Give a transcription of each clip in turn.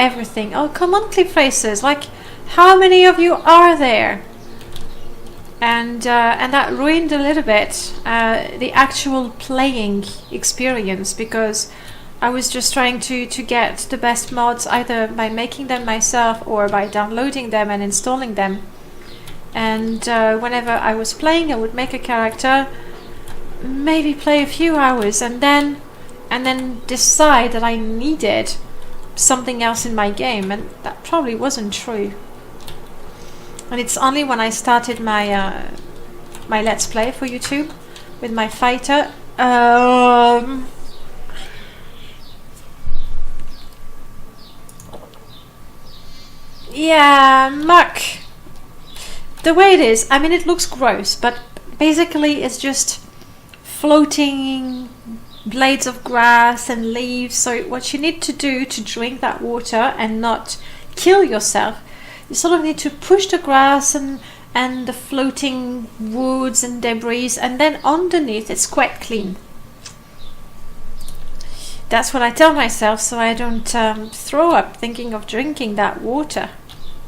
everything. Oh, come on, Cliff Racers. Like, how many of you are there? And that ruined a little bit the actual playing experience, because I was just trying to get the best mods either by making them myself or by downloading them and installing them. And whenever I was playing, I would make a character, maybe play a few hours, and then decide that I needed something else in my game, and that probably wasn't true. And it's only when I started my my Let's Play for YouTube with my fighter. Yeah, muck. The way it is, I mean, it looks gross, but basically it's just floating blades of grass and leaves. So what you need to do to drink that water and not kill yourself, you sort of need to push the grass and the floating woods and debris, and then underneath it's quite clean. That's what I tell myself, so I don't throw up thinking of drinking that water.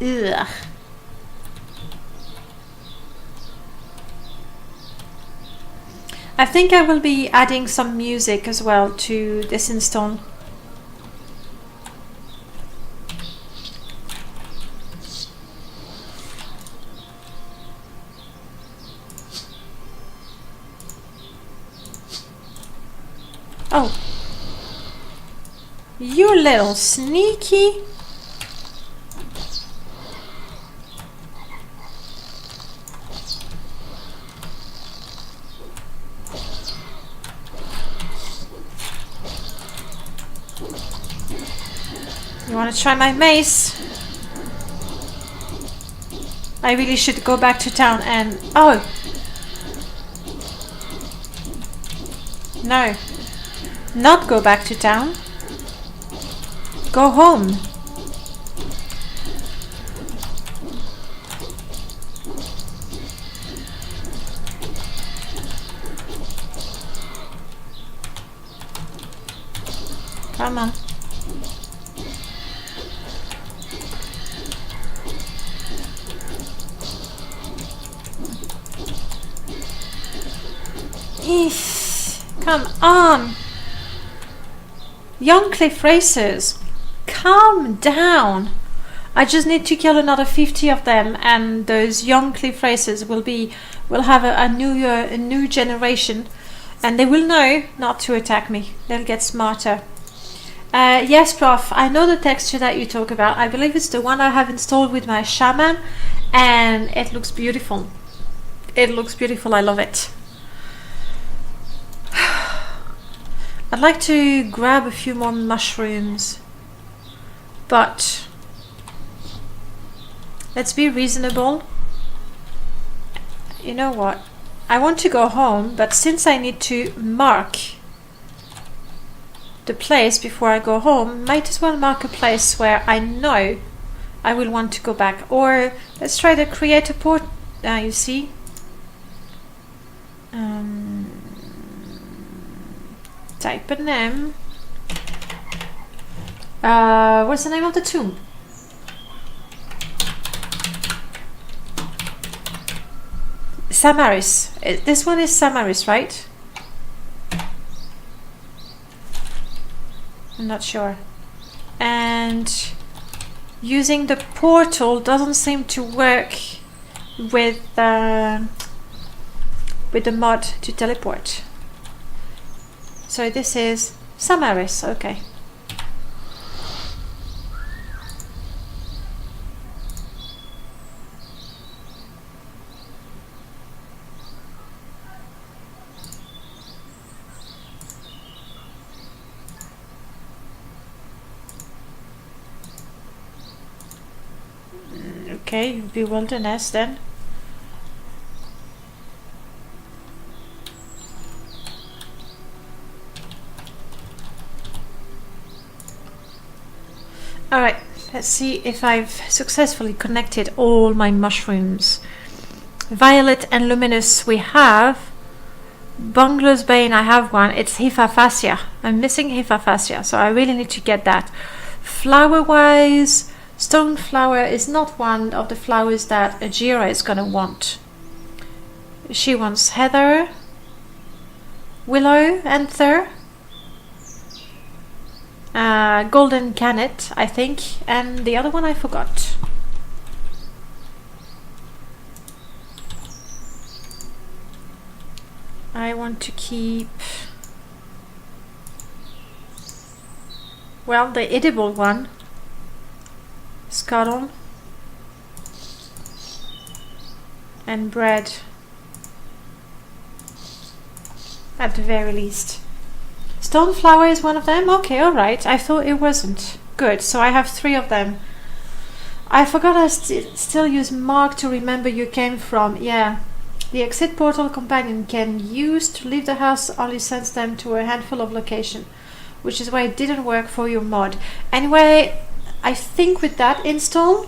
Ugh. I think I will be adding some music as well to this install. Oh, you little sneaky. You want to try my mace? I really should go back to town and... Oh! No. Not go back to town. Go home. Come on. Eesh. Come on. Young Cliff Racers, calm down. I just need to kill another 50 of them, and those young Cliff Racers will have a new generation, and they will know not to attack me. They'll get smarter. Yes, Prof, I know the texture that you talk about. I believe it's the one I have installed with my shaman, and it looks beautiful. It looks beautiful. I love it. I'd like to grab a few more mushrooms, but let's be reasonable. You know what? I want to go home, but since I need to mark the place before I go home, might as well mark a place where I know I will want to go back. Or let's try to create a port. You see? Type a name. What's the name of the tomb? Samaris. This one is Samaris, right? I'm not sure. And using the portal doesn't seem to work with the mod to teleport. So this is Samaris, okay. Okay, be wilderness then. Alright, let's see if I've successfully connected all my mushrooms. Violet and Luminous we have. Bungler's Bane, I have one. It's Hifaphasia. I'm missing Hifaphasia, so I really need to get that. Flower-wise, stone flower is not one of the flowers that Ajira is gonna want. She wants heather, willow, anther, golden canet, I think, and the other one I forgot. I want to keep, well, the edible one, scuttle, and bread, at the very least. Stoneflower is one of them? Okay, alright. I thought it wasn't. Good, so I have 3 of them. I forgot I still use mark to remember you came from. Yeah. The exit portal companion can use to leave the house only sends them to a handful of locations, which is why it didn't work for your mod. Anyway, I think with that install,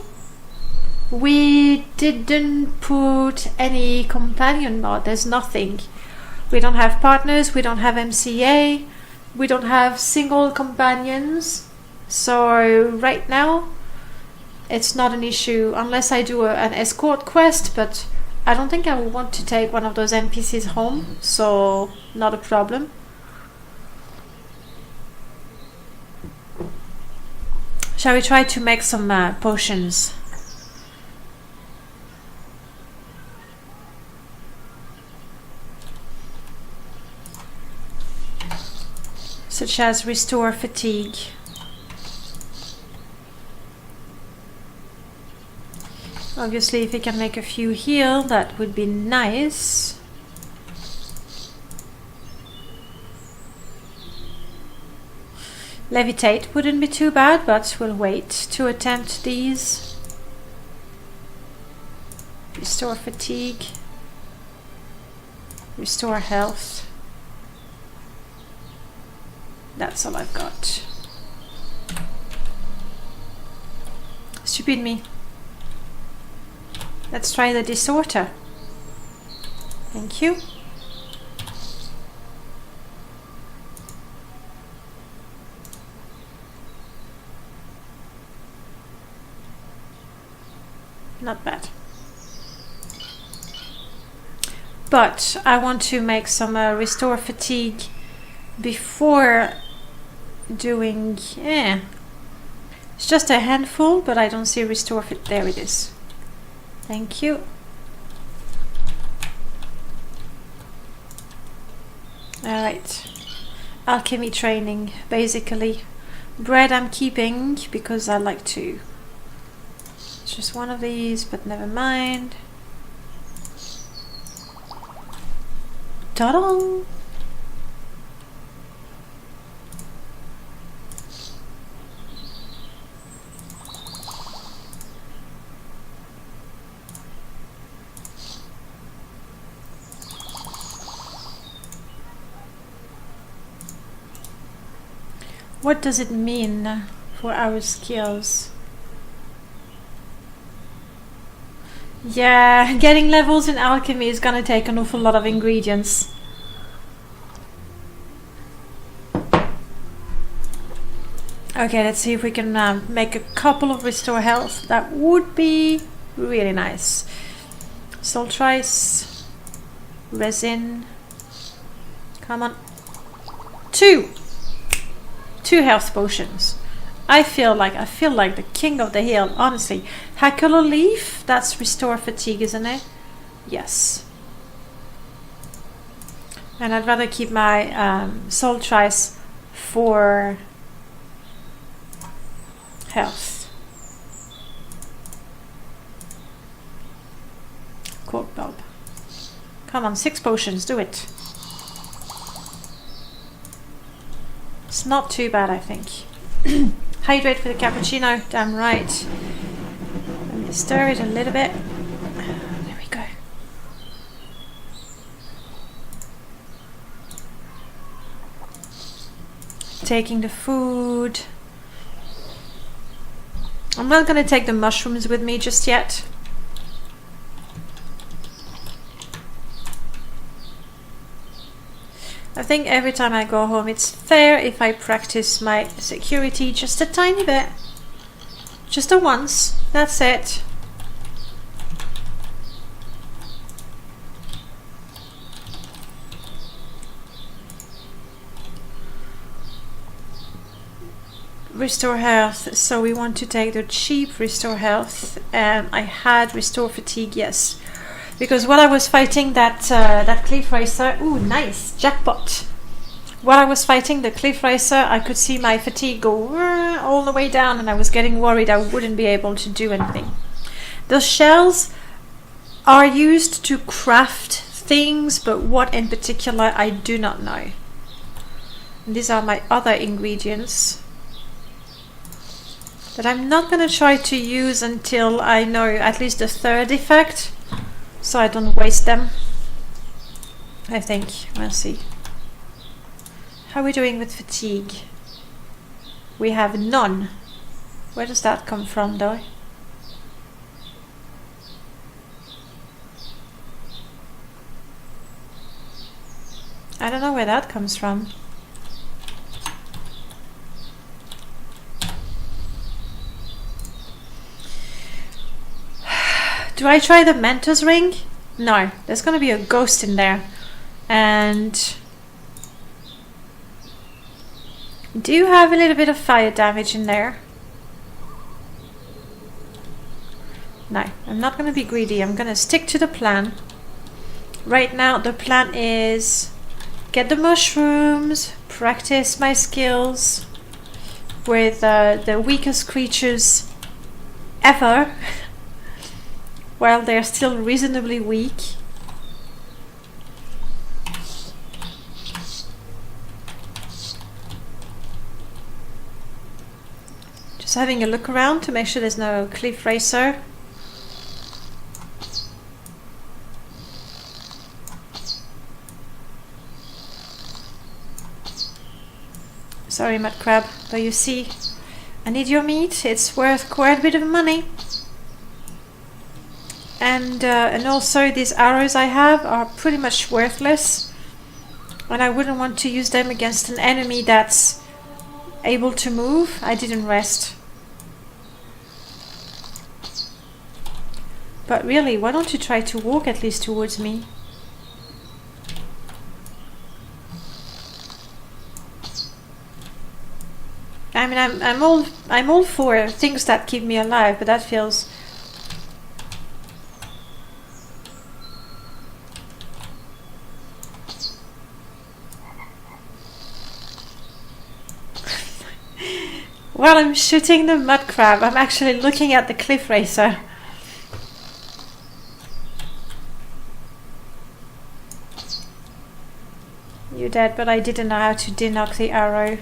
we didn't put any companion mod. There's nothing. We don't have partners, we don't have MCA, we don't have single companions. So right now, it's not an issue unless I do an escort quest, but I don't think I will want to take one of those NPCs home, so not a problem. Shall we try to make some potions? Such as restore fatigue. Obviously, if we can make a few heal, that would be nice. Levitate wouldn't be too bad, but we'll wait to attempt these. Restore fatigue. Restore health. That's all I've got. Stupid me. Let's try the disorder. Thank you. Not bad. But I want to make some restore fatigue before doing, it's just a handful, but I don't see restore fit. There it is. Thank you. Alright. Alchemy training, basically. Bread I'm keeping because I like to. It's just one of these, but never mind. Ta-da! What does it mean for our skills? Yeah, getting levels in alchemy is gonna take an awful lot of ingredients. Okay, let's see if we can make a couple of restore health. That would be really nice. Salt rice, resin. Come on. 2 health potions. I feel like the king of the hill, honestly. Hackalo leaf, that's restore fatigue, isn't it? Yes. And I'd rather keep my salt rice for health. Cork bulb. Come on, 6 potions, do it. It's not too bad, I think. Hydrate for the cappuccino, damn right. Let me stir it a little bit. There we go. Taking the food. I'm not going to take the mushrooms with me just yet. I think every time I go home it's fair if I practice my security just a tiny bit. Just a once. That's it. Restore health, so we want to take the cheap restore health, and I had restore fatigue, yes, because while I was fighting that cliff racer, ooh, nice, jackpot. While I was fighting the cliff racer, I could see my fatigue go all the way down, and I was getting worried I wouldn't be able to do anything. Those shells are used to craft things, but what in particular I do not know. And these are my other ingredients that I'm not going to try to use until I know at least the third effect, so I don't waste them. I think. We'll see. How are we doing with fatigue? We have none. Where does that come from, though? I don't know where that comes from. Do I try the Mentor's Ring? No, there's gonna be a ghost in there. And do you have a little bit of fire damage in there? No, I'm not gonna be greedy. I'm gonna stick to the plan. Right now the plan is get the mushrooms, practice my skills with the weakest creatures ever. While they're still reasonably weak. Just having a look around to make sure there's no cliff racer. Sorry, mud crab, but you see, I need your meat. It's worth quite a bit of money. And also these arrows I have are pretty much worthless, and I wouldn't want to use them against an enemy that's able to move. I didn't rest. But really, why don't you try to walk at least towards me? I mean, I'm all for things that keep me alive, but that feels. While I'm shooting the mud crab, I'm actually looking at the cliff racer. You're dead, but I didn't know how to denock the arrow.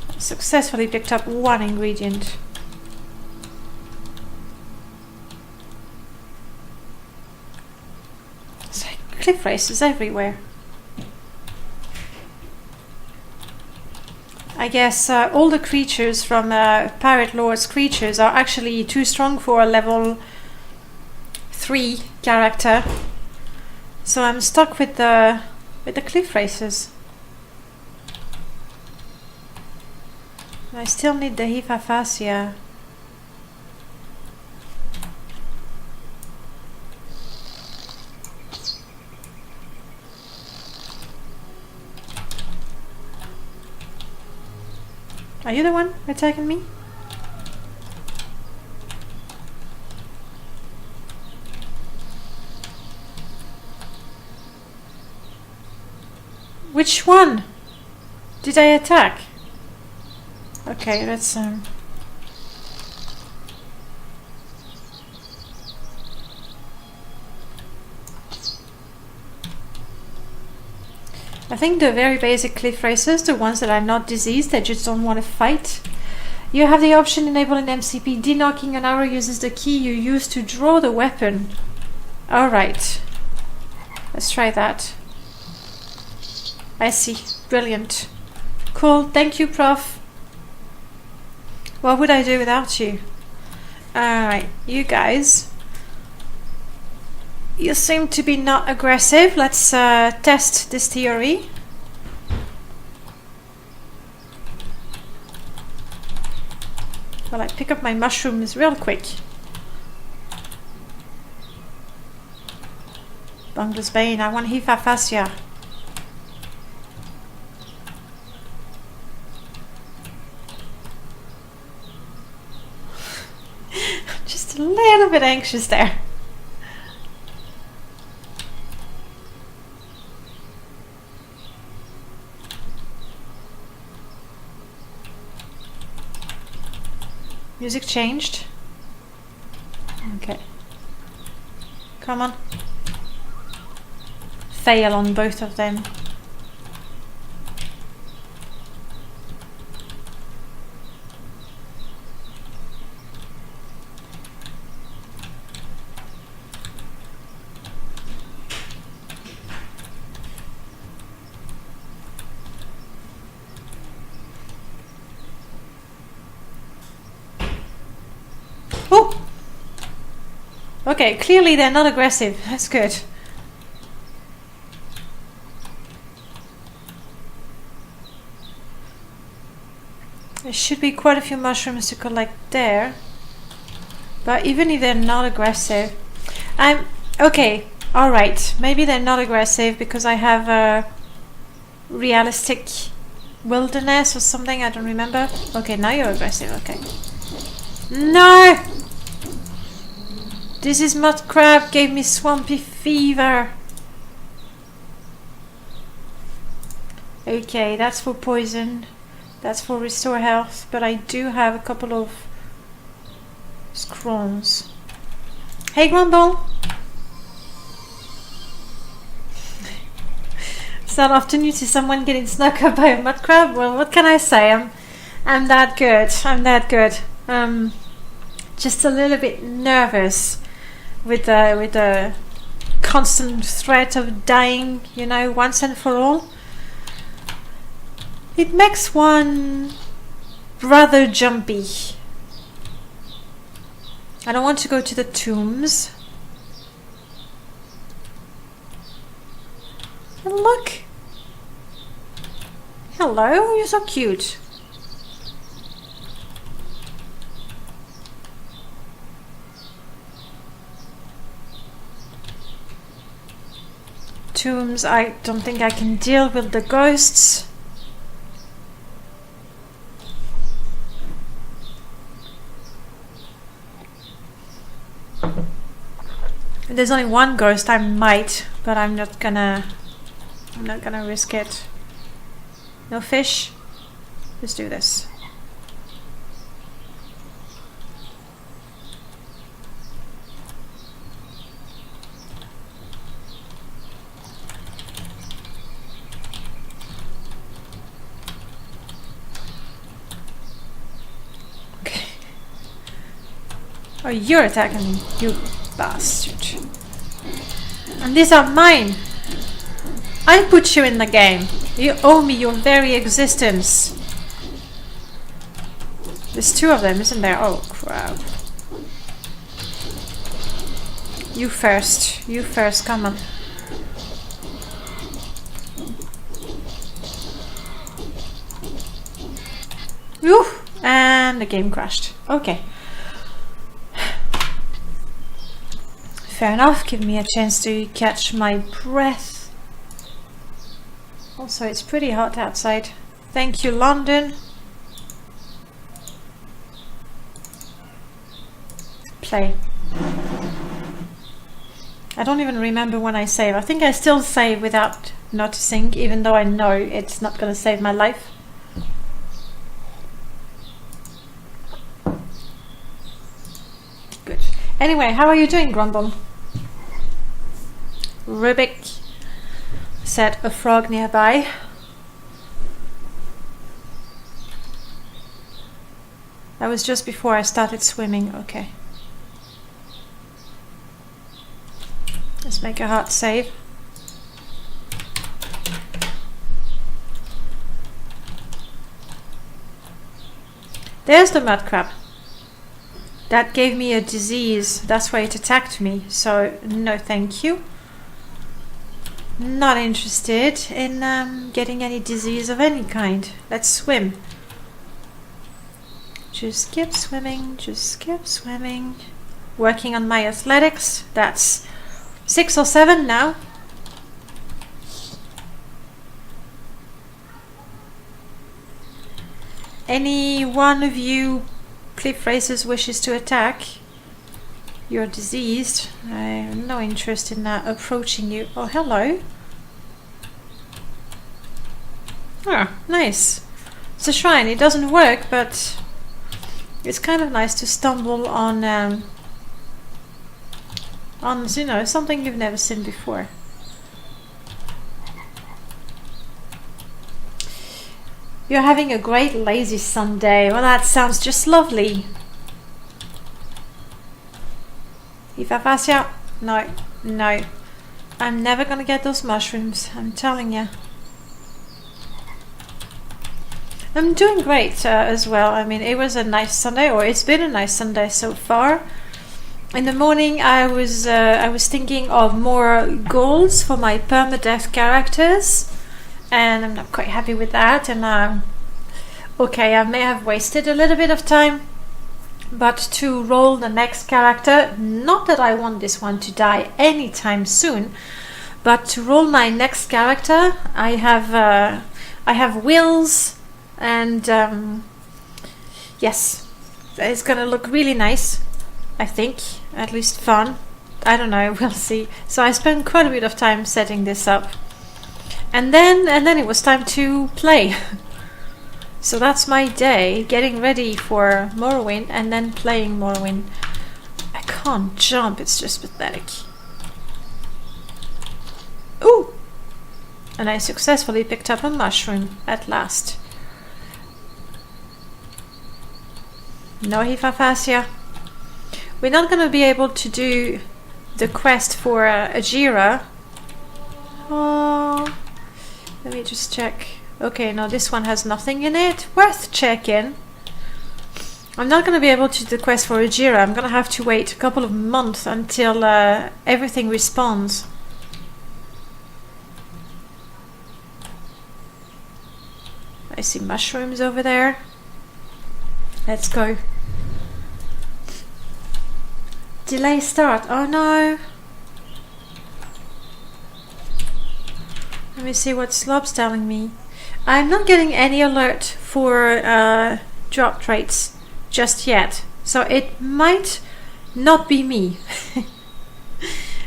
I successfully picked up one ingredient. Cliff racers everywhere. I guess all the creatures from Pirate Lord's creatures are actually too strong for a level 3 character, so I'm stuck with the cliff racers. I still need the Hephafasia. Are you the one attacking me? Which one did I attack? Okay, let's I think the very basic cliff racers, the ones that are not diseased, they just don't want to fight. You have the option enabling MCP. Denocking an arrow uses the key you use to draw the weapon. Alright. Let's try that. I see. Brilliant. Cool. Thank you, Prof. What would I do without you? Alright, you guys. You seem to be not aggressive. Let's test this theory. Well, I pick up my mushrooms real quick. Bungler's Bane, I want Hifa Fascia. Just a little bit anxious there. Music changed. Okay. Come on. Fail on both of them. Oh! Okay, clearly they're not aggressive. That's good. There should be quite a few mushrooms to collect there. But even if they're not aggressive... okay, alright. Maybe they're not aggressive because I have a realistic wilderness or something. I don't remember. Okay, now you're aggressive. Okay. No! This is mud crab gave me swampy fever. Okay, that's for poison. That's for restore health. But I do have a couple of scrolls. Hey, Grumble! It's not often you see someone getting snuck up by a mud crab. Well, what can I say? I'm that good. I'm that good. Just a little bit nervous with the constant threat of dying, you know, once and for all. It makes one rather jumpy. I don't want to go to the tombs. And look! Hello, you're so cute. Tombs, I don't think I can deal with the ghosts. If there's only one ghost, I might, but I'm not gonna risk it. No fish? Let's do this. Oh, you're attacking me, you bastard. And these are mine. I put you in the game. You owe me your very existence. There's two of them, isn't there? Oh, crap. You first. You first, come on. Whew. And the game crashed. Okay. Fair enough, give me a chance to catch my breath. Also, it's pretty hot outside. Thank you, London. Play. I don't even remember when I save. I think I still save without noticing, even though I know it's not going to save my life. Good. Anyway, how are you doing, Grumble? Rubik said a frog nearby. That was just before I started swimming. Okay. Let's make a hard save. There's the mud crab. That gave me a disease. That's why it attacked me. So, no thank you. Not interested in getting any disease of any kind. Let's swim. Just keep swimming. Just keep swimming. Working on my athletics. That's 6 or 7 now. Any one of you cliff racers wishes to attack? You're diseased. I have no interest in approaching you. Oh, hello. Oh, nice. It's a shrine. It doesn't work, but it's kind of nice to stumble on you know, something you've never seen before. You're having a great lazy Sunday. Well, that sounds just lovely. Ifafasia? No, no. I'm never gonna get those mushrooms, I'm telling you. I'm doing great as well. I mean, it was a nice Sunday, or it's been a nice Sunday so far. In the morning, I was thinking of more goals for my perma-death characters, and I'm not quite happy with that. And okay, I may have wasted a little bit of time, but to roll the next character, not that I want this one to die anytime soon, but to roll my next character, I have wills, and yes, it's gonna look really nice. I think, at least fun. I don't know, we'll see. So I spent quite a bit of time setting this up. And then it was time to play. So that's my day, getting ready for Morrowind and then playing Morrowind. I can't jump, it's just pathetic. Ooh! And I successfully picked up a mushroom at last. No Hifafasia. We're not going to be able to do the quest for Ajira. Oh, let me just check. Okay, no, this one has nothing in it. Worth checking. I'm not going to be able to do the quest for Ajira. I'm going to have to wait a couple of months until everything respawns. I see mushrooms over there. Let's go. Delay start. Oh no. Let me see what Slob's telling me. I'm not getting any alert for drop traits just yet. So it might not be me.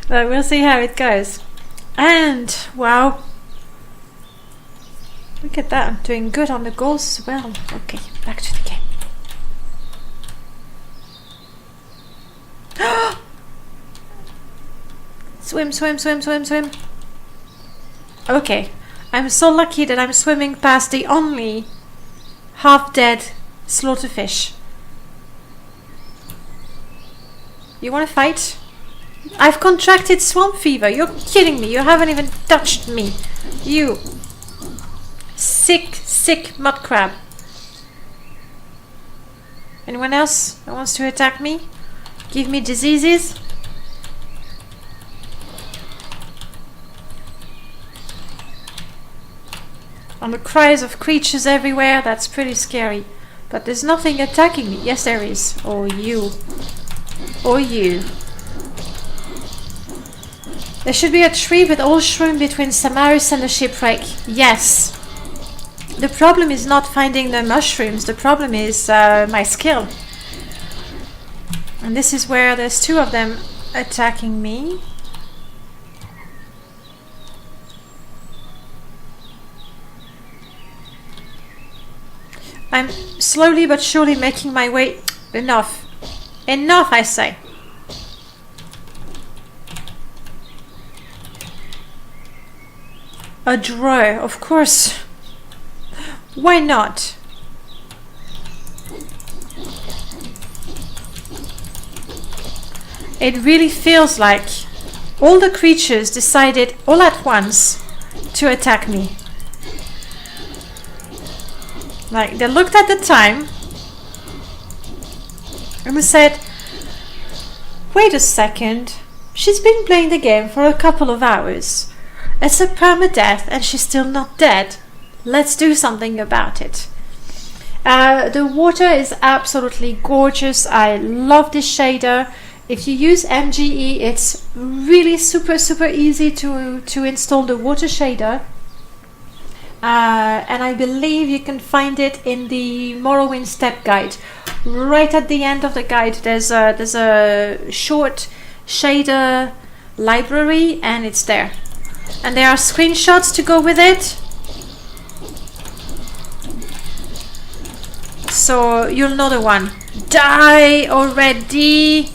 But we'll see how it goes. And wow. Look at that. I'm doing good on the goals as well. Okay, back to the game. Swim, swim, swim, swim, swim. Okay, I'm so lucky that I'm swimming past the only half-dead slaughterfish. You want to fight? I've contracted swamp fever. You're kidding me. You haven't even touched me. You sick, sick mud crab. Anyone else that wants to attack me? Give me diseases? On the cries of creatures everywhere, that's pretty scary. But there's nothing attacking me. Yes, there is. Or you. Or you. There should be a tree with all shroom between Samaris and the shipwreck. Yes. The problem is not finding the mushrooms. The problem is my skill. And this is where there's 2 of them attacking me. I'm slowly but surely making my way. Enough. Enough, I say. A draw, of course. Why not? It really feels like all the creatures decided all at once to attack me. Like, they looked at the time And we said, wait a second, she's been playing the game for a couple of hours. It's a permadeath and she's still not dead. Let's do something about it. The water is absolutely gorgeous. I love this shader. If you use MGE, it's really super easy to install the water shader. And I believe you can find it in the Morrowind step guide. Right at the end of the guide, there's a short shader library, and it's there. And there are screenshots to go with it. So you'll know the one. Die already!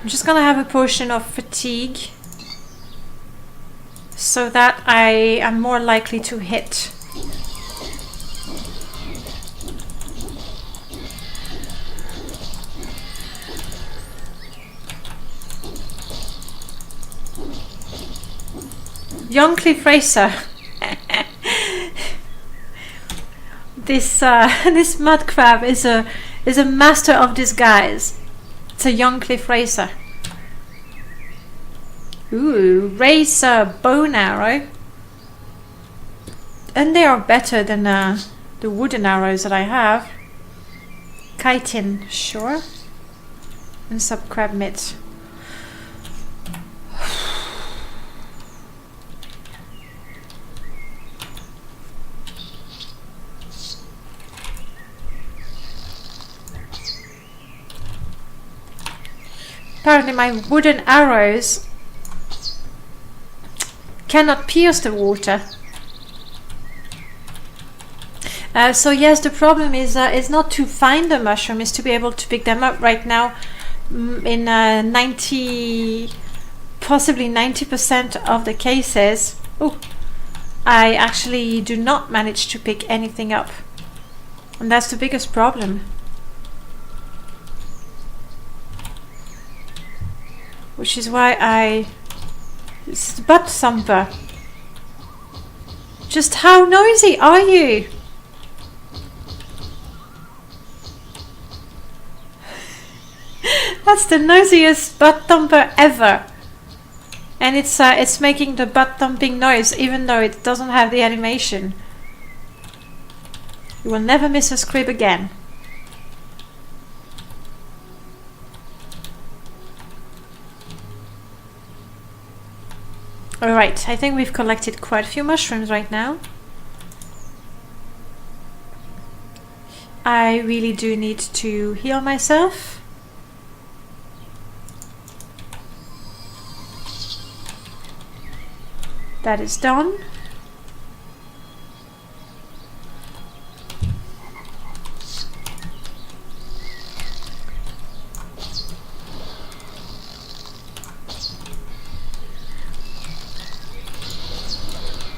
I'm just gonna have a potion of fatigue so that I am more likely to hit. Young Cliff Racer. This this mud crab is a master of disguise. It's a young Cliff Racer. Ooh, Racer bone arrow. And they are better than the wooden arrows that I have. Chitin, sure. And sub crab mitt. Apparently my wooden arrows cannot pierce the water. So yes, the problem is not to find the mushroom, is to be able to pick them up. Right now, in 90, possibly 90% of the cases, I actually do not manage to pick anything up. And that's the biggest problem. Which is why it's the butt thumper. Just how noisy are you? That's the noisiest butt thumper ever. And it's making the butt thumping noise even though it doesn't have the animation. You will never miss a scrib again. Alright, I think we've collected quite a few mushrooms right now. I really do need to heal myself. That is done.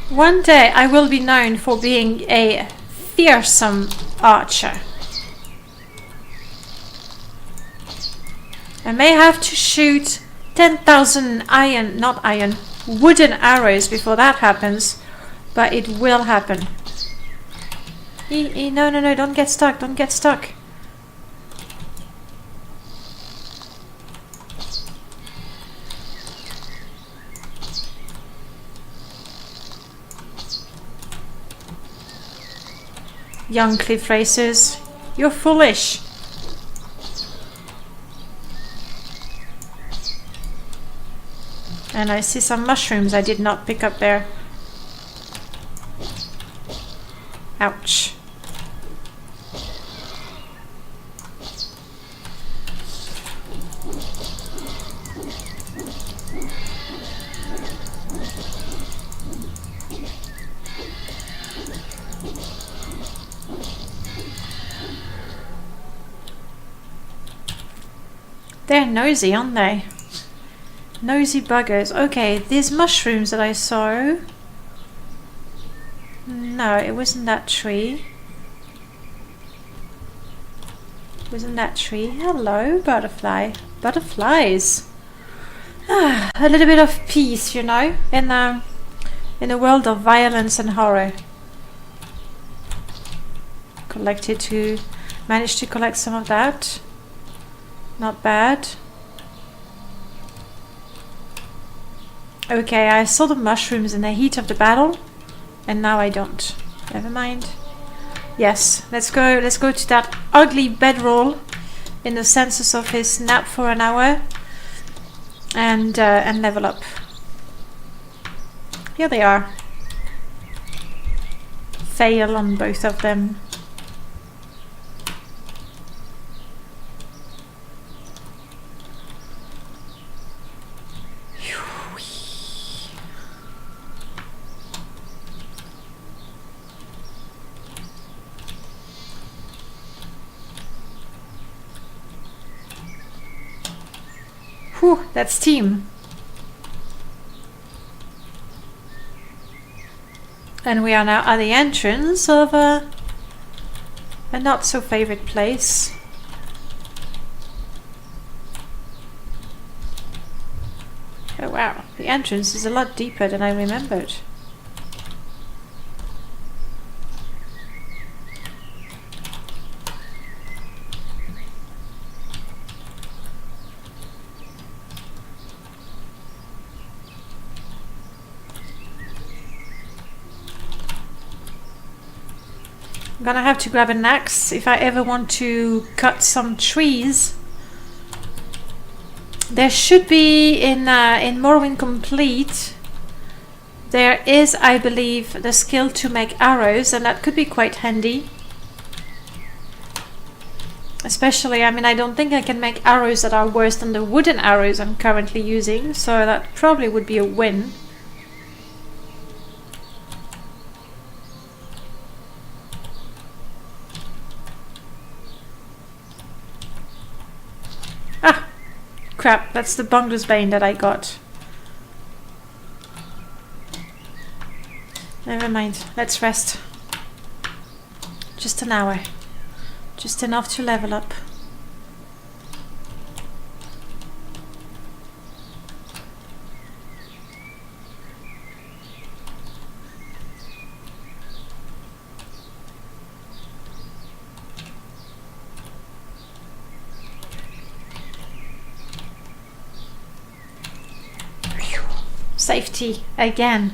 One day I will be known for being a fearsome archer. I may have to shoot 10,000 wooden arrows before that happens, but it will happen. No, don't get stuck, don't get stuck. Young cliff racers, you're foolish. And I see some mushrooms I did not pick up there. Ouch. They're nosy, aren't they? Nosy buggers. Okay, these mushrooms that I saw... No, it wasn't that tree. Who's in that tree? Hello, butterfly. Butterflies. Ah, a little bit of peace, you know, in a world of violence and horror. Managed to collect some of that. Not bad. Okay, I saw the mushrooms in the heat of the battle, and now I don't. Never mind. Yes, let's go to that ugly bedroll in the census of his nap for an hour, and level up. Here they are. Fail on both of them. Whew, that's team. And we are now at the entrance of a not so favorite place. Oh wow, the entrance is a lot deeper than I remembered. I'm gonna have to grab an axe if I ever want to cut some trees. There should be in Morrowind Complete, there is, I believe, the skill to make arrows, and that could be quite handy. Especially, I mean, I don't think I can make arrows that are worse than the wooden arrows I'm currently using, so that probably would be a win. Crap, that's the Bungler's Bane that I got. Never mind, let's rest. Just an hour. Just enough to level up. Safety again.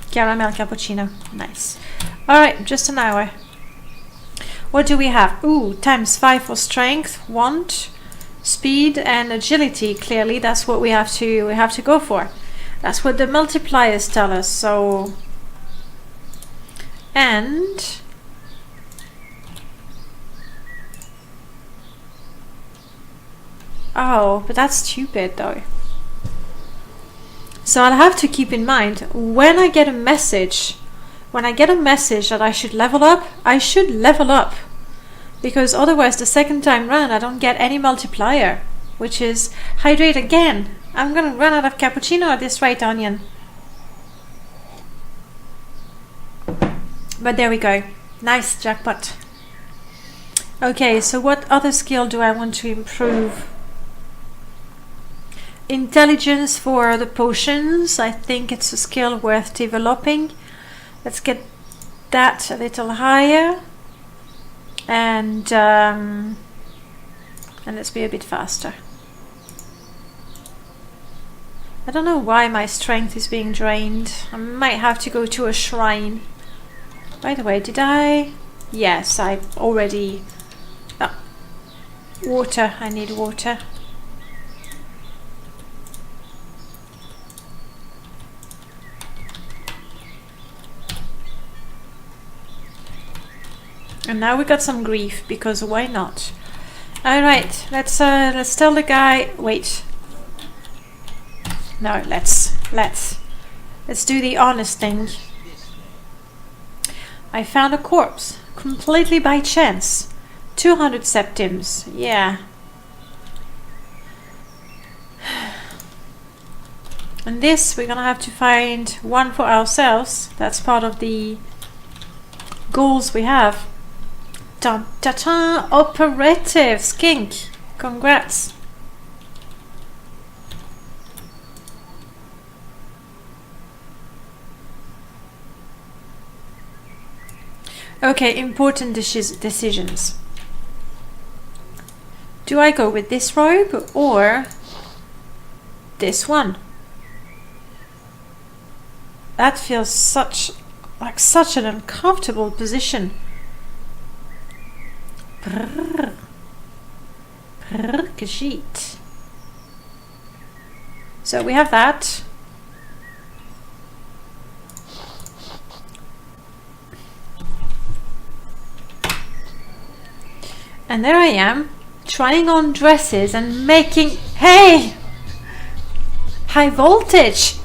Caramel cappuccino. Nice. Alright, just an hour. What do we have? Ooh, ×5 for strength, want, speed and agility. Clearly that's what we have to go for. That's what the multipliers tell us, so. And oh, but that's stupid though. So I'll have to keep in mind when I get a message that I should level up, I should level up. Because otherwise the second time round I don't get any multiplier, which is hydrate again. I'm gonna run out of cappuccino at this rate, Onion. But there we go. Nice jackpot. Okay, so what other skill do I want to improve? Intelligence for the potions. I think it's a skill worth developing. Let's get that a little higher. And let's be a bit faster. I don't know why my strength is being drained. I might have to go to a shrine. By the way, did I? Yes, I already... Oh. Water. I need water. And now we got some grief, because why not? Alright, let's tell the guy... Wait. No, let's do the honest thing. I found a corpse, completely by chance. 200 septims, yeah. And this, we're gonna have to find one for ourselves. That's part of the goals we have. Dun, dun, dun, operative skink. Congrats. Okay, important decisions. Do I go with this robe or this one? That feels such an uncomfortable position. Brrr. Brrr, geschiet. So we have that. And there I am, trying on dresses and making... Hey! High voltage!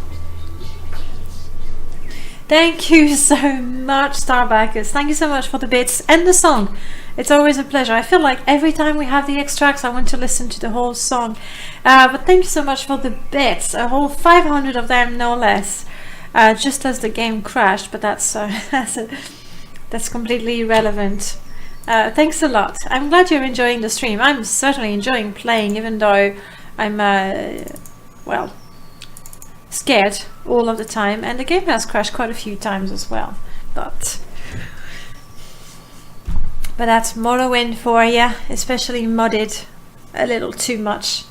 Thank you so much, Starbackers. Thank you so much for the bits and the song. It's always a pleasure. I feel like every time we have the extracts, I want to listen to the whole song. But thank you so much for the bits. A whole 500 of them, no less. Just as the game crashed, but that's completely irrelevant. Thanks a lot. I'm glad you're enjoying the stream. I'm certainly enjoying playing, even though I'm, well, scared all of the time. And the game has crashed quite a few times as well. But that's Morrowind for you, especially modded a little too much.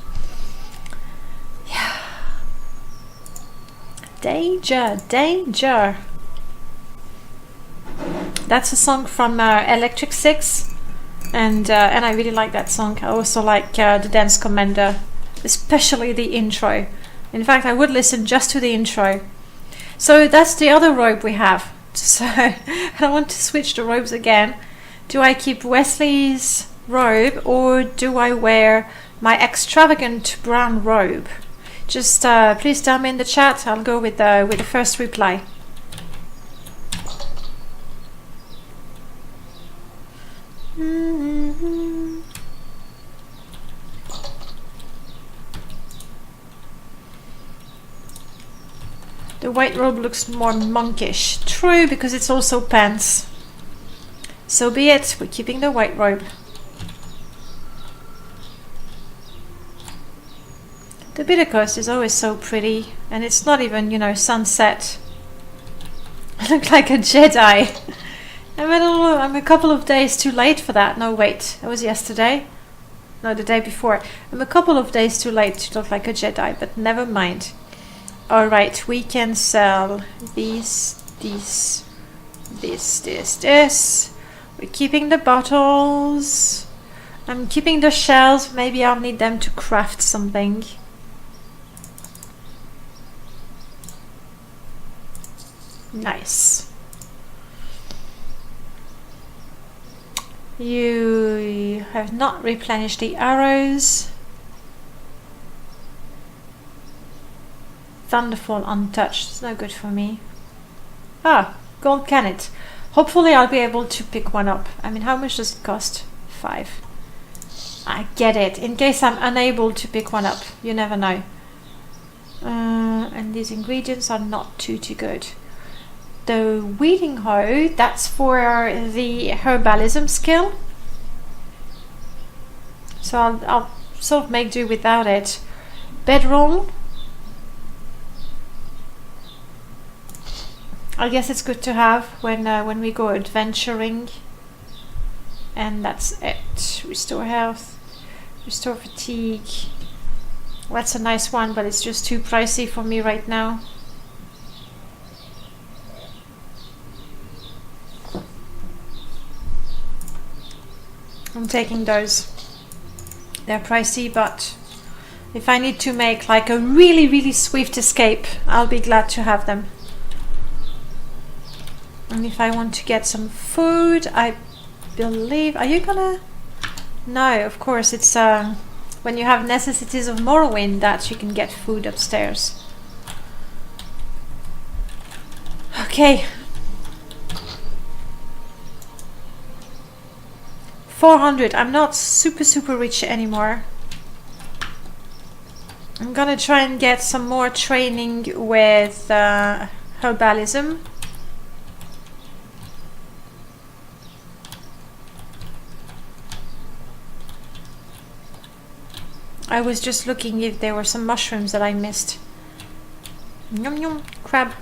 Yeah. Danger, danger. That's a song from Electric Six, and I really like that song. I also like the Dance Commander, especially the intro. In fact, I would listen just to the intro. So that's the other robe we have. So I don't want to switch the robes again. Do I keep Wesley's robe or do I wear my extravagant brown robe? Just please tell me in the chat. I'll go with the first reply. Mm-hmm. The white robe looks more monkish. True, because it's also pants. So be it, we're keeping the white robe. The Bitter Coast is always so pretty, and it's not even, you know, sunset. I look like a Jedi. I'm a couple of days too late for that. No, wait, it was yesterday. No, the day before. I'm a couple of days too late to look like a Jedi, but never mind. Alright, we can sell these, this. We're keeping the bottles. I'm keeping the shells. Maybe I'll need them to craft something. Nice. You have not replenished the arrows. Thunderfall untouched. It's no good for me. Ah, gold cannet. Hopefully I'll be able to pick one up. I mean, how much does it cost? 5. I get it. In case I'm unable to pick one up. You never know. And these ingredients are not too good. The weeding hoe, that's for the herbalism skill. So I'll sort of make do without it. Bedroll. I guess it's good to have when we go adventuring. And that's it. Restore health. Restore fatigue. That's a nice one, but it's just too pricey for me right now. I'm taking those. They're pricey, but if I need to make like a really swift escape, I'll be glad to have them. And if I want to get some food, I believe... Are you gonna... No, of course, it's when you have necessities of Morrowind that you can get food upstairs. Okay. 400. I'm not super rich anymore. I'm gonna try and get some more training with herbalism. I was just looking if there were some mushrooms that I missed. Yum yum, crab.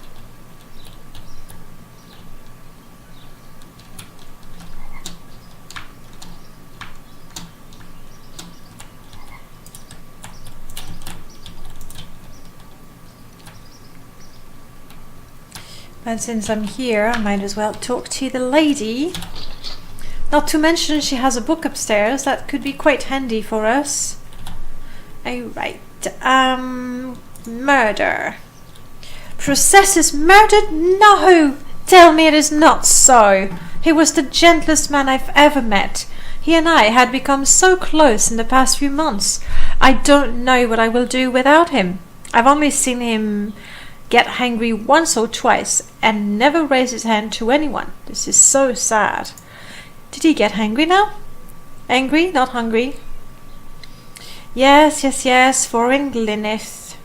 And since I'm here, I might as well talk to the lady. Not to mention she has a book upstairs that could be quite handy for us. Alright, murder. Process is murdered? No! Tell me it is not so. He was the gentlest man I've ever met. He and I had become so close in the past few months. I don't know what I will do without him. I've only seen him get angry once or twice and never raise his hand to anyone. This is so sad. Did he get angry now? Angry, not hungry. Yes, for Glyneth.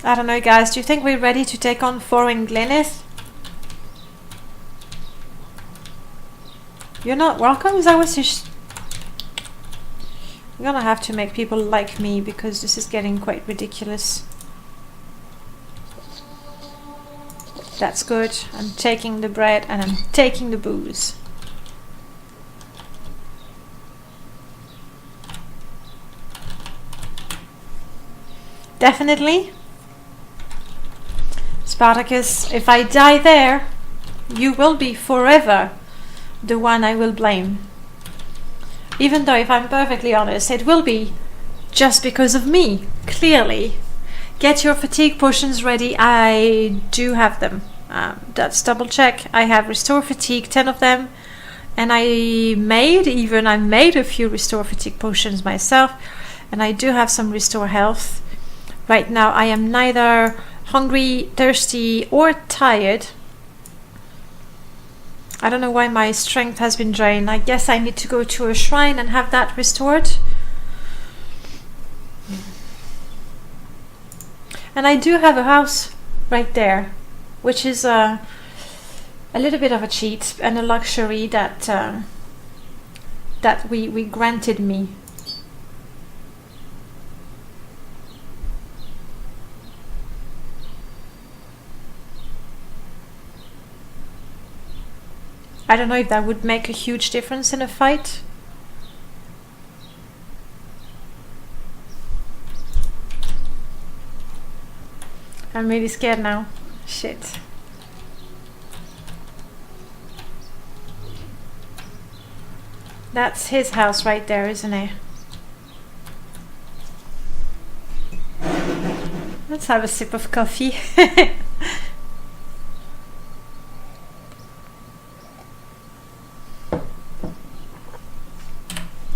I don't know, guys. Do you think we're ready to take on foreign Glyneth? You're not welcome? Is that what you... I'm gonna have to make people like me because this is getting quite ridiculous. That's good. I'm taking the bread and I'm taking the booze. Definitely. Spartacus, if I die there, you will be forever the one I will blame. Even though, if I'm perfectly honest, it will be just because of me, clearly. Get your fatigue potions ready. I do have them. That's double check. I have restore fatigue, 10 of them. And I made a few restore fatigue potions myself. And I do have some restore health. Right now I am neither hungry, thirsty or tired. I don't know why my strength has been drained. I guess I need to go to a shrine and have that restored. And I do have a house right there, which is a little bit of a cheat and a luxury that we granted me. I don't know if that would make a huge difference in a fight. I'm really scared now. Shit. That's his house right there, isn't it? Let's have a sip of coffee.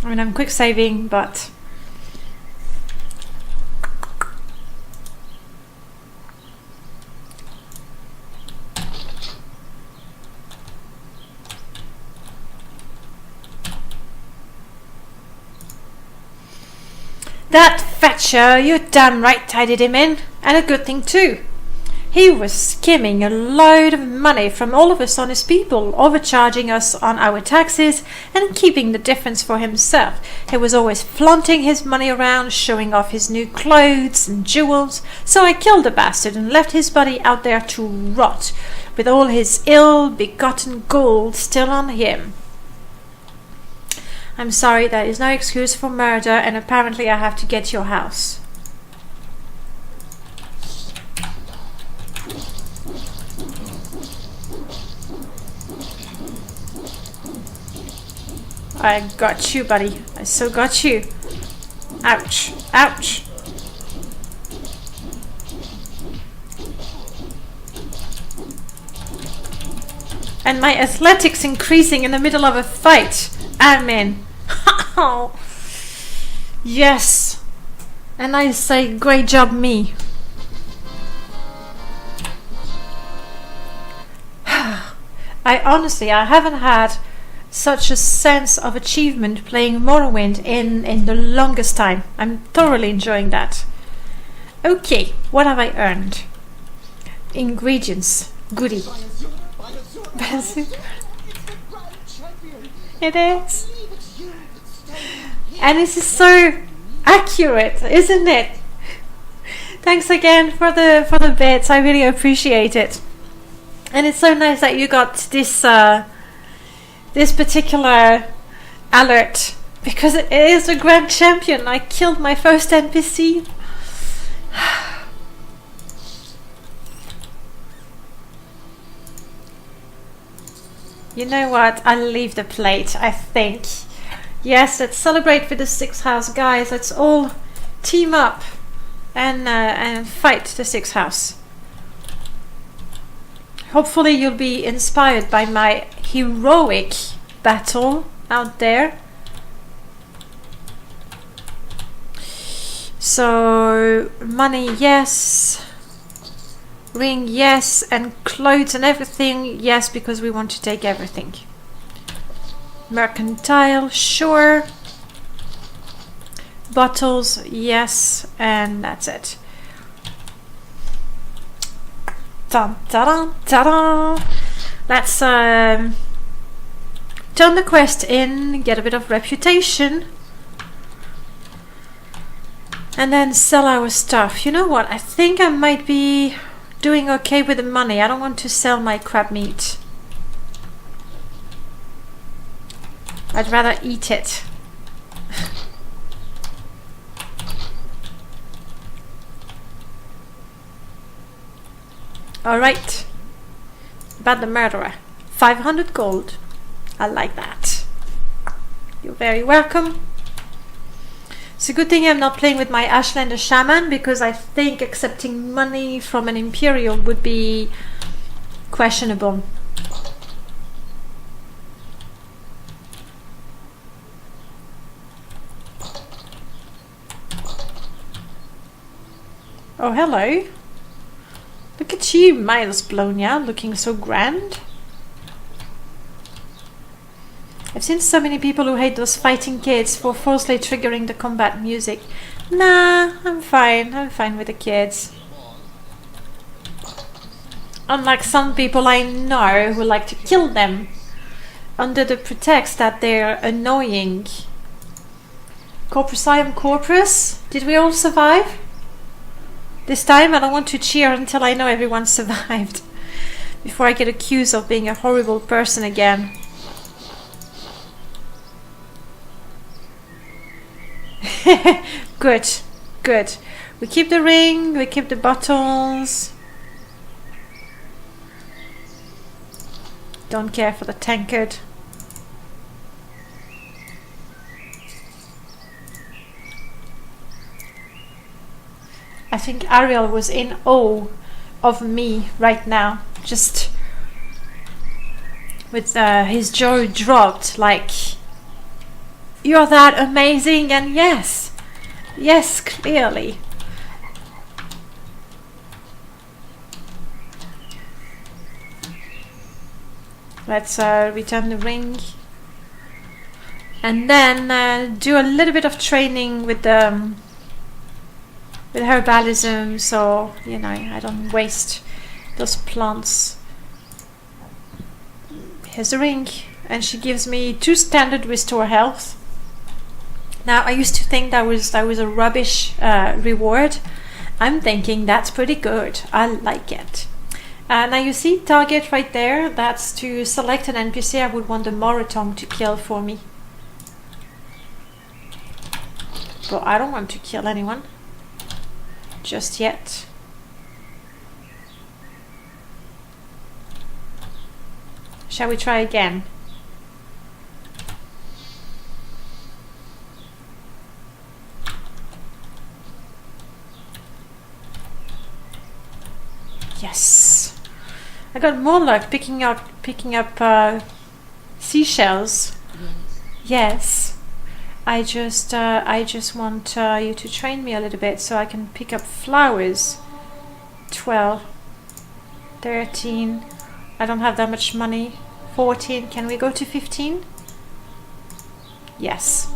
I mean, I'm quick saving, but that Thatcher, you're damn right tidied him in, and a good thing too. He was skimming a load of money from all of us honest people, overcharging us on our taxes and keeping the difference for himself. He was always flaunting his money around, showing off his new clothes and jewels. So I killed the bastard and left his body out there to rot, with all his ill-begotten gold still on him. I'm sorry, that is no excuse for murder, and apparently I have to get your house. I got you, buddy. I so got you. Ouch. Ouch. And my athletics increasing in the middle of a fight. Amen. Yes. And I say, great job, me. I haven't had such a sense of achievement playing Morrowind in the longest time. I'm thoroughly enjoying that. Okay, what have I earned? Ingredients. Goodie. It is. And this is so accurate, isn't it? Thanks again for the bits. I really appreciate it. And it's so nice that you got this this particular alert, because it is the Grand Champion. I killed my first NPC. You know what? I'll leave the plate, I think. Yes, let's celebrate with the 6th house, guys. Let's all team up and fight the 6th house. Hopefully you'll be inspired by my heroic battle out there. So, money, yes. Ring, yes. And clothes and everything, yes, because we want to take everything. Mercantile, sure. Bottles, yes. And that's it. Dun, ta-da, ta-da. Let's turn the quest in, get a bit of reputation, and then sell our stuff. You know what? I think I might be doing okay with the money. I don't want to sell my crab meat. I'd rather eat it. Alright. About the murderer. 500 gold. I like that. You're very welcome. It's a good thing I'm not playing with my Ashlander Shaman, because I think accepting money from an Imperial would be questionable. Oh, hello. Look at you, Miles Blonia, looking so grand. I've seen so many people who hate those fighting kids for falsely triggering the combat music. Nah, I'm fine. I'm fine with the kids. Unlike some people I know who like to kill them under the pretext that they're annoying. Corpuscium Corpus, did we all survive? This time I don't want to cheer until I know everyone survived, before I get accused of being a horrible person again. Good, good. We keep the ring, we keep the bottles. Don't care for the tankard. I think Ariel was in awe of me right now, just with his jaw dropped, like, you're that amazing. And yes, yes, clearly. Let's return the ring, and then do a little bit of training with the with herbalism, so you know I don't waste those plants. Here's the ring, and she gives me 2 standard restore health. Now I used to think that was a rubbish reward. I'm thinking that's pretty good. I like it. Now you see target right there. That's to select an NPC I would want the Morrowind to kill for me. But I don't want to kill anyone just yet. Shall we try again? Yes, I got more luck picking up seashells. Yes. I just want you to train me a little bit so I can pick up flowers. 12, 13. I don't have that much money. 14. Can we go to 15? Yes.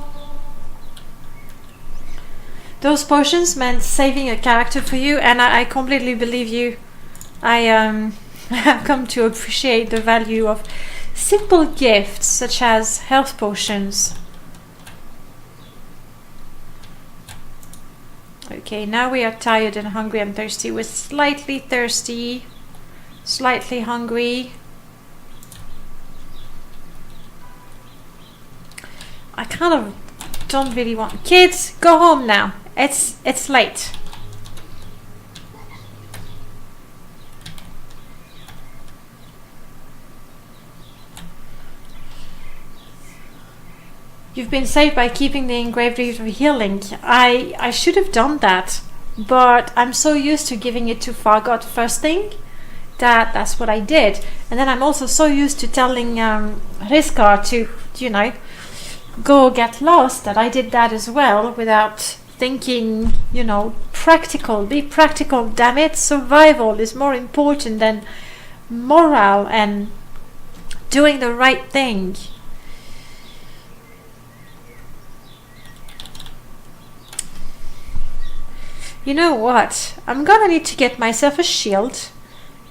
Those potions meant saving a character for you, and I completely believe you. I have come to appreciate the value of simple gifts such as health potions. Okay, now we are tired and hungry and thirsty. We're slightly thirsty, slightly hungry. I kind of don't really want... Kids, go home now. It's late. You've been saved by keeping the engraved reed of healing. I should have done that, but I'm so used to giving it to Fargot first thing that that's what I did. And then I'm also so used to telling Riskar to, you know, go get lost, that I did that as well without thinking, you know, practical. Be practical, damn it. Survival is more important than morale and doing the right thing. You know what? I'm gonna need to get myself a shield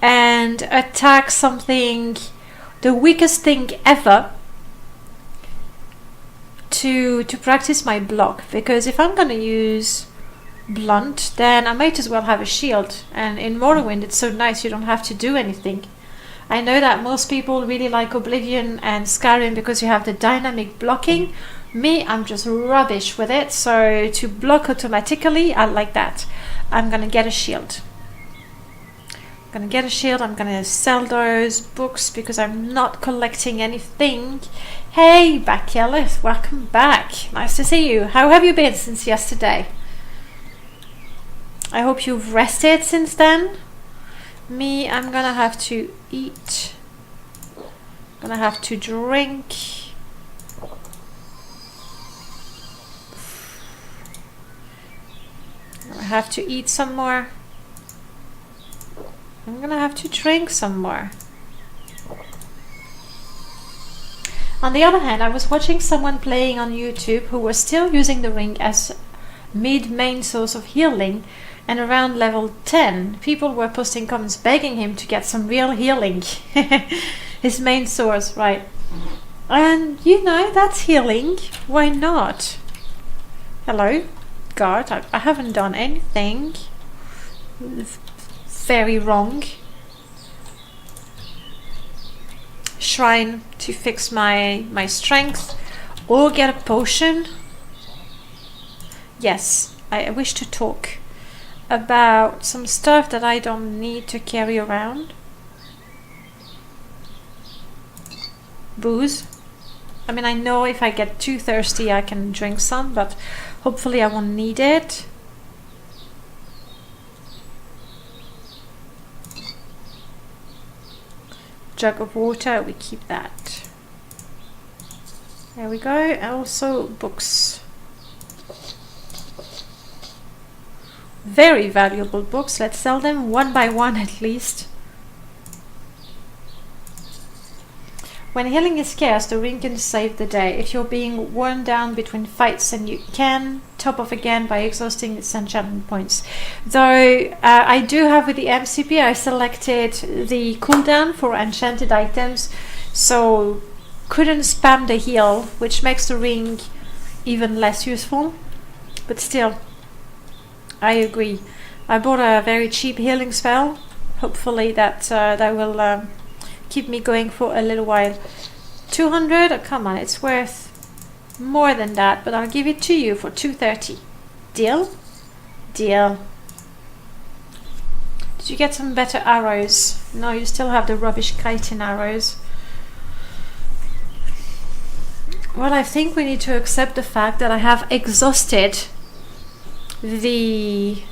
and attack something, the weakest thing ever, to practice my block. Because if I'm gonna use blunt, then I might as well have a shield. And in Morrowind, it's so nice you don't have to do anything. I know that most people really like Oblivion and Skyrim because you have the dynamic blocking. Me, I'm just rubbish with it, so to block automatically, I like that. I'm gonna get a shield. I'm gonna sell those books because I'm not collecting anything. Hey, Bacchellus, welcome back. Nice to see you. How have you been since yesterday? I hope you've rested since then. Me, I'm gonna have to eat. I'm gonna have to drink. I have to eat some more. I'm gonna have to drink some more. On the other hand, I was watching someone playing on YouTube who was still using the ring as mid-main source of healing, and around level 10 people were posting comments begging him to get some real healing. His main source, right? And you know, that's healing. Why not? Hello? God, I haven't done anything very wrong. Shrine to fix my strength, or get a potion. Yes, I wish to talk about some stuff that I don't need to carry around. Booze. I mean, I know if I get too thirsty I can drink some, but hopefully I won't need it. Jug of water, we keep that. There we go. And also books. Very valuable books. Let's sell them one by one at least. When healing is scarce, the ring can save the day. If you're being worn down between fights, and you can top off again by exhausting its enchantment points. Though I do have with the MCP, I selected the cooldown for enchanted items, so couldn't spam the heal, which makes the ring even less useful. But still, I agree. I bought a very cheap healing spell. Hopefully that will keep me going for a little while. 200? Oh, come on, it's worth more than that, but I'll give it to you for 230. Deal? Deal. Did you get some better arrows? No, you still have the rubbish chitin arrows. Well, I think we need to accept the fact that I have exhausted the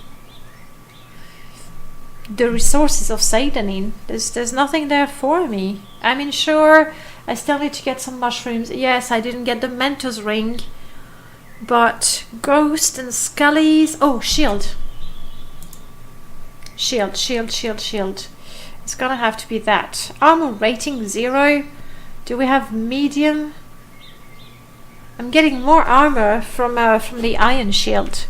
resources of Seidanin. There's nothing there for me. I mean, sure, I still need to get some mushrooms. Yes, I didn't get the Mentor's ring, but Ghost and Scully's... Oh, shield. Shield. It's gonna have to be that. Armor rating 0. Do we have medium? I'm getting more armor from the iron shield.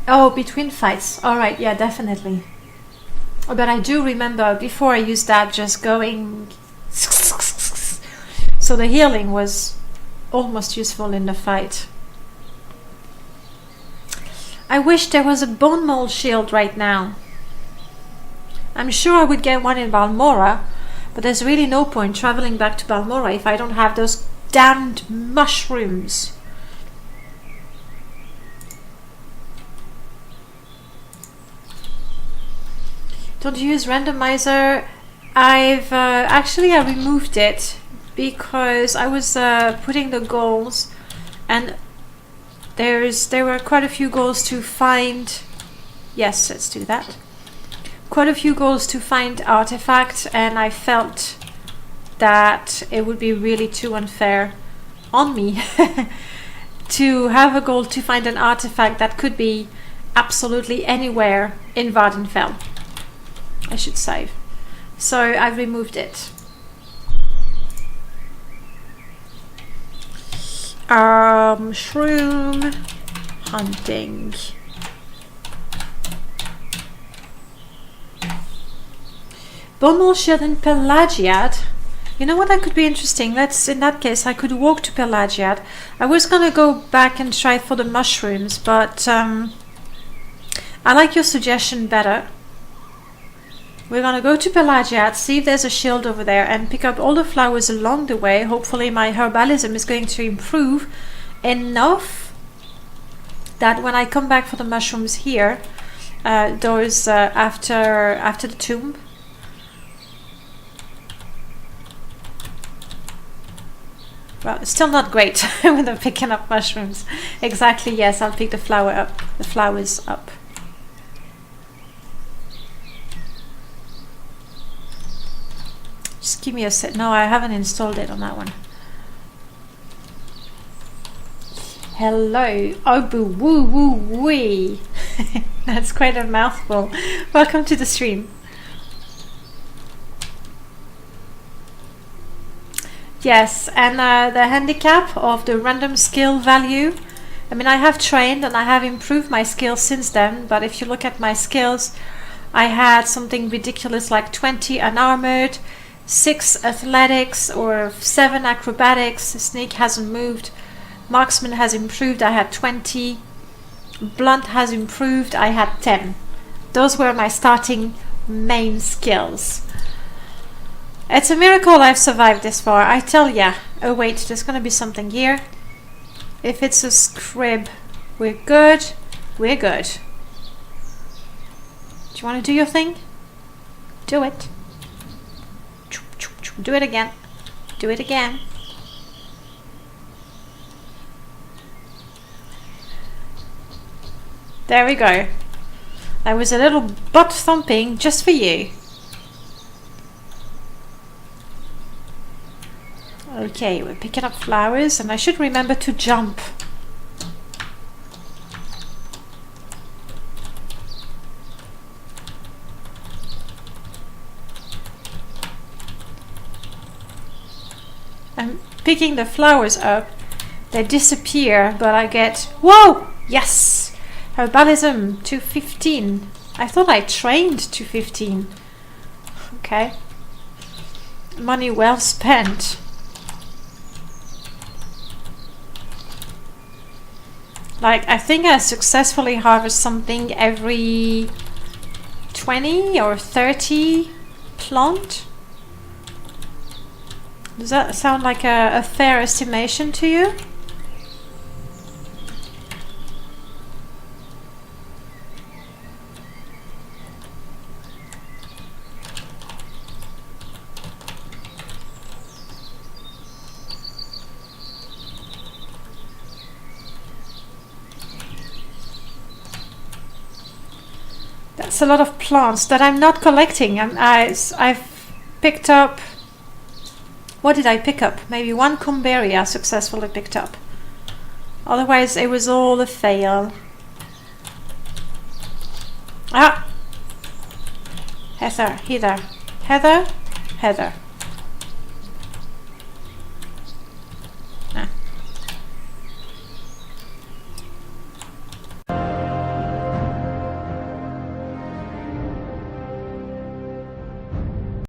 Oh, between fights. Alright, yeah, definitely. But I do remember before I used that just going... So the healing was almost useful in the fight. I wish there was a bone mold shield right now. I'm sure I would get one in Balmora, but there's really no point traveling back to Balmora if I don't have those damned mushrooms. Don't use randomizer. I've actually I removed it because I was putting the goals, and there were quite a few goals to find. Yes, let's do that. Quite a few goals to find artifacts, and I felt that it would be really too unfair on me to have a goal to find an artifact that could be absolutely anywhere in Vardenfell. I should save. So I've removed it. Shroom hunting. Bone mold shield in Pelagiad. You know what, that could be interesting. In that case I could walk to Pelagiad. I was gonna go back and try for the mushrooms, but I like your suggestion better. We're gonna go to Pelagiad, see if there's a shield over there, and pick up all the flowers along the way. Hopefully my herbalism is going to improve enough that when I come back for the mushrooms here, those after the tomb. Well, it's still not great when I'm picking up mushrooms. Exactly, yes, I'll pick the flowers up. Just give me a sec. No, I haven't installed it on that one. Hello, Obu woo woo wee. That's quite a mouthful. Welcome to the stream. Yes, and the handicap of the random skill value. I mean, I have trained and I have improved my skills since then, but if you look at my skills, I had something ridiculous like 20 unarmored, 6 athletics or 7 acrobatics. Sneak hasn't moved. Marksman has improved. I had 20. Blunt has improved. I had 10. Those were my starting main skills. It's a miracle I've survived this far, I tell ya. Oh wait, there's gonna be something here. If it's a scrib, we're good. We're good. Do you want to do your thing? Do it. Do it again. Do it again. There we go. That was a little butt thumping just for you. Okay, we're picking up flowers, and I should remember to jump. I'm picking the flowers up. They disappear, but I get... Whoa! Yes! Herbalism to 15. I thought I trained to 15. Okay. Money well spent. Like, I think I successfully harvest something every 20 or 30 plant. Does that sound like a fair estimation to you? That's a lot of plants that I'm not collecting. I've picked up... What did I pick up? Maybe 1 Comberia I successfully picked up. Otherwise it was all a fail. Ah! Heather, Heather, Heather, Heather.